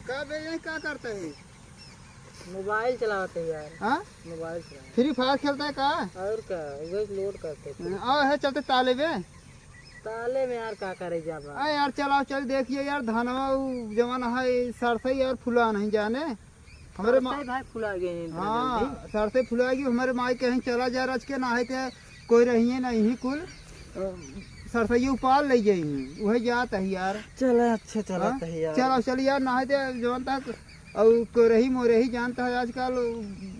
क्या बेच क्या करता है? मोबाइल चलाते हैं यार। हाँ मोबाइल चलाते फ्री फायर खेलता है का? और क्या वही लोड करते थे। है चलते ताले में। ताले में यार क्या करे जा अरे यार चलाओ चल देखिए यार धनवा जवान है सरसई यार फुला नहीं जाने हमारे भाई फुला गए। हाँ सरसई फुलाएगी हमारे माई कहीं चला जा रच के ना है के कोई रही है नहीं कुल सरसई उपाल ले जाएंगे वही जात है यार। चलो अच्छा चला यार चलो चल यार ना है जवान तक और कोई रही मोरे ही जानता है आजकल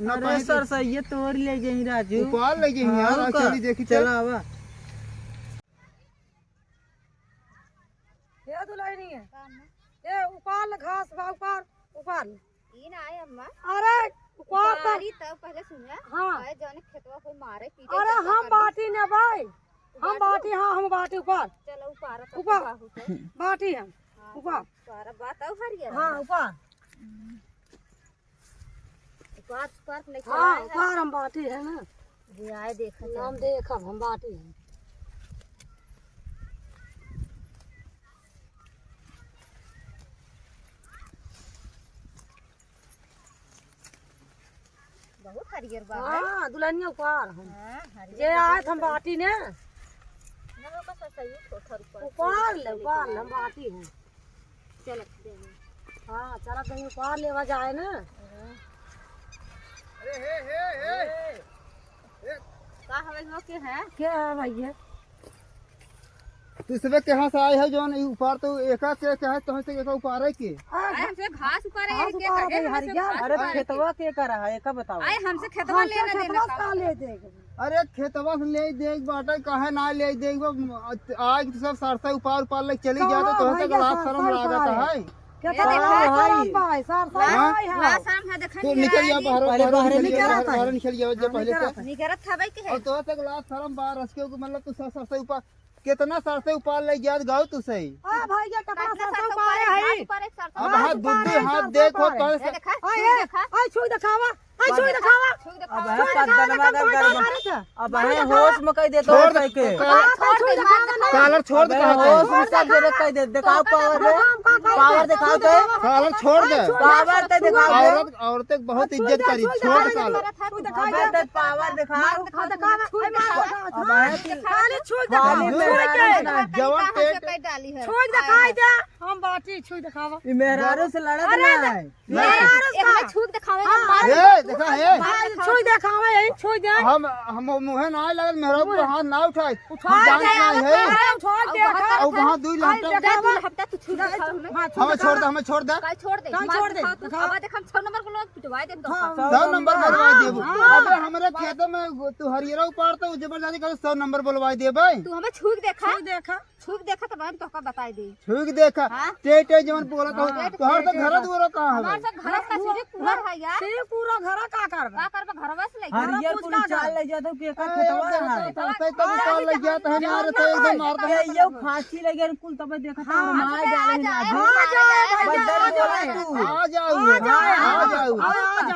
ना अरे सरसई तोड़ ले जाएंगे राजू उपाल ले जाएंगे यार। चली देखी चला आवा ये दुलाई नहीं है ये उपाल घास बा उपाल उपाल ये ना आए अम्मा। अरे उपाल बारी तब पहले सुना। हाँ आए जाने खेतवा कोई मारे पीटे। अरे हम बाटी ने भाई हम बाटी हाँ हम बाटी उपाल चलो उपार उपाल बाटी हम उपाल सारा बात आउ हरियर। हाँ उपाल उपार उपार नहीं हाँ चला। उपाल हम बाटी है ना ये आए देखा हम देखब हम बाटी है। बहुत हरियर बा। हाँ दुल्हनिया उपाल हम हां हरियर। ये आए हम बाटी ने ना वो का सही छोटा ऊपर। उपाल हम बाटी है। चल दे। हाँ चला कहीं उपाल लेवा जाए ना। का हवे हो के है? क्या है भैया तो इसमें कहाँ से आए है जो ऊपर तो एका से क्या है तो से एका ऊपर है के आए हमसे घास ऊपर है घास के ऊपर कहे है, हरिया। अरे खेतवा के कर रहा है का बताओ। आए हमसे खेतवा लेना देना का। का ले देगा अरे खेतवा से ले देख बाटा कहे ना ले देख आज तो सब सरसा ऊपर ऊपर ले चली जाते तो तक लाख शर्म लागत है। क्या ये देखा भाई भाई सर भाई हां शाम है देखा तो निकल जा बाहर बाहर निकल जा जो पहले से निगरत हवे के है। और तो तक लाख शर्म बाहर रस के मतलब तू सरसा ऊपर कितना सरसा ऊपर ले जात गाओ तू सही। हां भाई ये कपड़ा कितना सर सरसा पाए है ऊपर एक सरसा। अब हाथ हाथ देखो तो ये देखा आए देखा आए छुई दिखावा आए छुई दिखावा छुई अब देखा। है पदनवा का कर अब है होश में कह दे तो छोड़ कह के छुई दिखावा कॉलर छोड़ दे होश में सब जगह कह दे दिखाओ पावर रे पावर दिखाओ तो कॉलर छोड़ दे पावर तो दिखाओ। औरतें बहुत इज्जत करी छोड़ दे कॉलर। अब तो पावर दिखाओ। अब है खाली छुई खाली दिखावा जवान पेट कई डाली है। छुई दिखाई दे हम बाटी छुई दिखावा ये मेहरारू से लड़त ना है। एक में छूट दिखावे मार। ए देखा है छुई दिखावा यही छुई दे हम मुहे ना लगल मेरा ऊपर हाथ ना उठाए उठा जान नहीं है अरे छोड़ दे और वहां दू लहटा दे हफ्ता तू छूट दिखावे में। हमें छोड़ दे का छोड़ दे। का छोड़ दे। अब देख हम 6 नंबर को लोग पिटवाए दे तो। 100 नंबर बोलवा देबू। अबे हमरे खेतों में तू हरियरा उपाड़ता जबरदस्ती कर 100 नंबर बोलवा दे भाई। तू हमें छूट देखा छुई देखा छूट देखा तो मैं तोका बताई दे। छुक देखा हाँ? टे जवन बोला तो तोहर तो घर दूर कहां है हमार से घर का सीधे कुहर है यार। ते पूरा घर का करबा का करबा घरवा से ले। हरियर पुलिस चाल ले जाता के का खेतवा रहा है। तब कॉल लग जाता है यार तो एकदम मार दे। ये फांसी लगे कुल तब देखा तो मार डाले ना बदल तू आ जाओ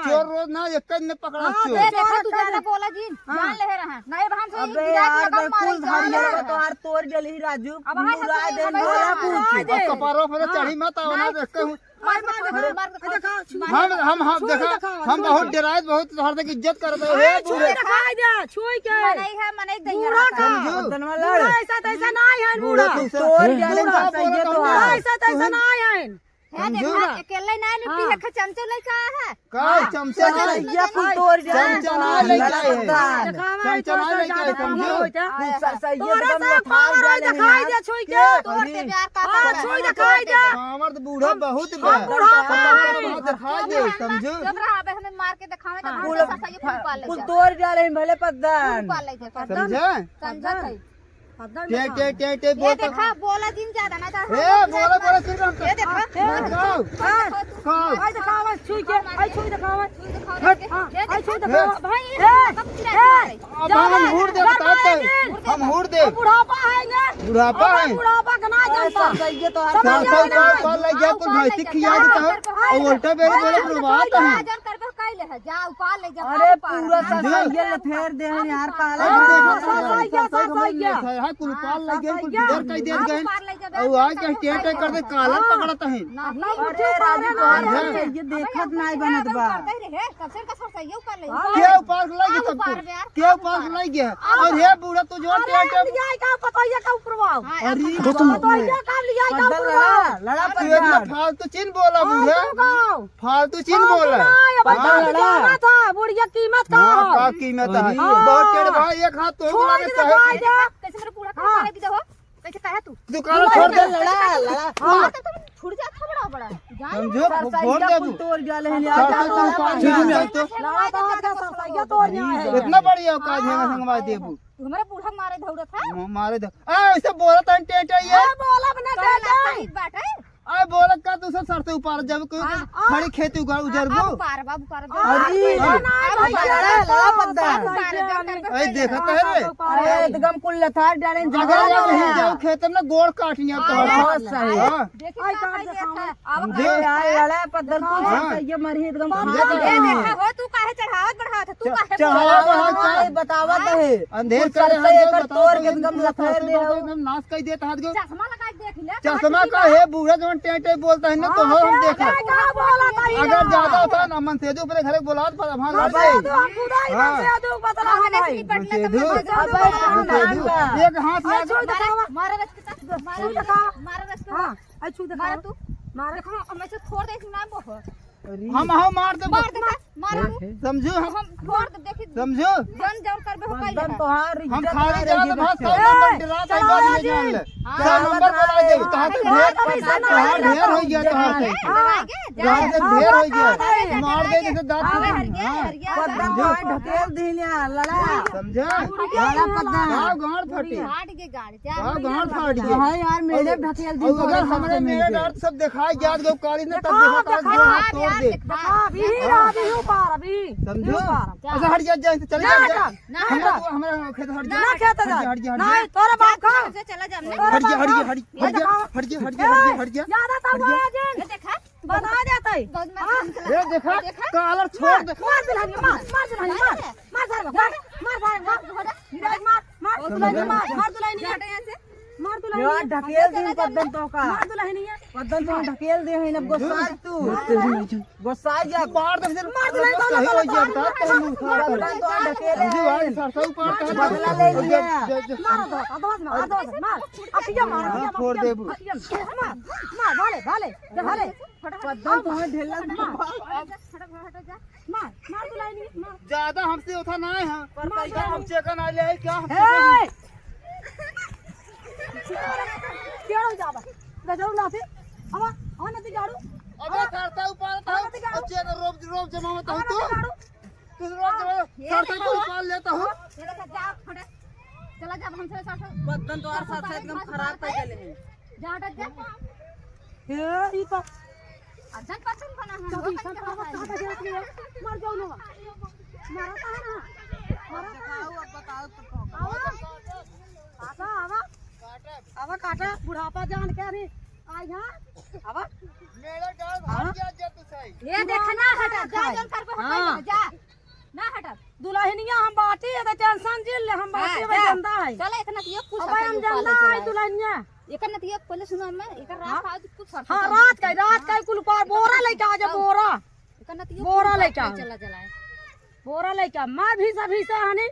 चोर रोज ना एक ने पकड़ा चोर। देखा तू ज्यादा बोला जी जान ले रहा है नहीं बहन से अबे यार कुल हरियर तो यार तोड़ गेली राजू मुरा दे बोला पूछ कपारों पर चढ़ी मत आवना देख के मार हम देखा हम बहुत डराए बहुत तोहर तक इज्जत करते हे छुई दिखाई दे छुई के नहीं है मने दहिया पूरा का समझो बदनवा लड़ ऐसा तैसा नहीं है बूढ़ा बूढ़ा तू तोड़ गेले ये तो ऐसा तैसा नहीं है है देखा अकेले ना लिपटी है चमचो लेके आया है। का चमचा ना ये कुल तोड़ चमचा ना लेके आए हैं दिखावा चमचा ना लेके आए समझो ये बदनवा फाड़ डाले दिखाई दे छुई के तोड़ के प्यार का छुई दिखाई दे हमर तो बूढ़ा बहुत बा दिखा दे समझो जब रहा अबे हमें मार के दिखावे तो हम ससा ये फूल पाल ले कुल तोड़ डाले भले पद्दन पाल ले समझे समझा है। टे बोल ये देखा बोला दिन ज्यादा ना था। ए बोला सुन हम ये देखा खाओ खाओ आई दिखावा छुई के आई छुई दिखावा आई छुई दिखावा भाई अब हम हुड़ दे बताते हम हुड़ दे बुढ़ापा है ना बुढ़ापा है बुढ़ापा का ना जानता ये तो साथ कॉल लग गया कुछ भाई सिख याद तो और उल्टा बेरे बोले प्रभात है जन कर पे काई ये है जा उपाल ले जा अरे पूरा सरसैया लथेर दे हैं यार काला है कुल उपाल लग गए कुल बिगर कह देत गए और आज के टेट कर दे काला पकड़त है अरे राजू तोहार ये देखत नहीं बनत बा करते रहे कब से का सरसैया उपाल ले के उपाल लग गए सबको के उपाल लग गया और हे बूढ़ा तू जो टेट का पतोइया का ऊपरवाओ अरे पतोइया का लिया का लड़ा तू इतना फालतू चिन बोला बूढ़ा फालतू चिन बोला ऊपरवाओ था बुढ़िया कीमत का हां का कीमत है बहुत टेढ़ भाई एक हाथ तो मारे चाहे कैसे मेरा पूरा खा ले दे हो कैसे कहे तू दुकान छोड़ दे लड़ा हां तो तुम छुड़ जा था बड़ा समझो फोड़ दे तू तोड़ जाले हैं तो लड़ा तो सरसैया तोड़ है इतना बड़ी औकात है संगवा देबू तू हमारा बूढ़ा मारे धौड़ा था मारे दो ऐसे बोला तन टेट ये बोला बना तो लास्ट बात है आ बोला का तू सब सरसे ऊपर जब कोई खड़ी खेती उगाड़ उजरबो पार बाबू कर अरे लड़ा पद्दा ए देखत है रे अरे एकदम कुल लथार डाले अगर कहीं जाओ खेत में गोड़ काटनिया तो बहुत सही हां देखी ना भाई देखा अब दे यार लड़ा पद्दर को सरसैया मरी एकदम देखा हो तू काहे चढ़ावत बढ़ावत तू काहे चढ़ावा बतावत है अंधेर कर एकर तोड़ के एकदम लथार दे एकदम नाश कर देता हाथ गो चश्मा लगा के देख ले चश्मा का है बूढ़ा जवन टेटे बोलता है ना तो हम देखा अगर ज्यादा होता ना मन से ऊपर घरे बुलात पर हम लड़ जाए हां एक हाथ मारे रस्ते मारे रस्ते अच्छू मारे तू मारे हम ऐसे छोड़ दे ना बो हम मार दे मार समझो हम छोड़ दे देखी समझो जन जन करबे हो कई एकदम तोहार हम खाली जा तो भात 100 नंबर डरा तई बात ले जान ले 100 नंबर बोला दे तो हाथ ढेर हो गया तो हाथ से ढेर हो गया मार दे जैसे दांत पद्दा तोहार ढकेल दिलिया लड़ा समझा लड़ा पद्दा गांड फटी काट के गाड़ जा गांड फाट गया हां यार मेरे ढकेल दी और अगर हमने मेरे डर सब दिखाई जात गो काली ने तब देखा का तोड़ दे अभी ऊपर अभी समझो ऐसा हट जा चले जा हमारा खेत हट जा खेत हट जा नहीं तोरा बाप का चला जा हमने हट जा ज्यादा तब आया जिन देखा बना जाता है बहुत में ये देखा कालर छोड़ दे मार दुल्हन मार दुल्हन मार दुल्हन यार ढकेल दी पद्दन तो का मार दुल्हन पद्दन तो ढकेल दे है न गोसाई तू गोसाई जा मार दे मार दुल्हन तो सही हो गया बता तो मुंह खराब पद्दन तो ढकेल जी भाई सरसों ऊपर बदला ले लिया मार दो मार अपिया मार छोड़ दे बू मार भाले पद्दन तो ढेला मार दुल्हन मार ज्यादा हमसे उठा ना है पर पैसा हम चेकन आ ले क्या केड़ो जाबा गजरू लाते अवा नदी गाड़ू अबे सरसों ऊपर था चेक रोब जमा मत हो तू रोब जमा सरसों को ऊपर लेता हूं जा फटे चला जा हमसे साथ पद्दन तो और साथ एकदम खराब कर चले हैं जा हट जा ए ई तो अर्जन पसंद बना है मर जाओ ना मारा था ना मारा बताओ तो आवा काटा बुढ़ापा जान के रे आई हां आवा मेरा डर भाग गया जे तू सही ये देखना हट जा जन कर पे जा ना हट दुल्हनिया हम बाटी है तो टेंशन जिल ले हम बाटी में जिंदा है चल इतना ये कुछ अब हम जिंदा है दुल्हनिया एकन नतिया पहले सुनो मैं एक रात आज कुछ हां रात का कुल पार बोरा लेके आ जा बोरा एकन नतिया बोरा लेके चला चला बोरा लेके मार भी सभी से हनी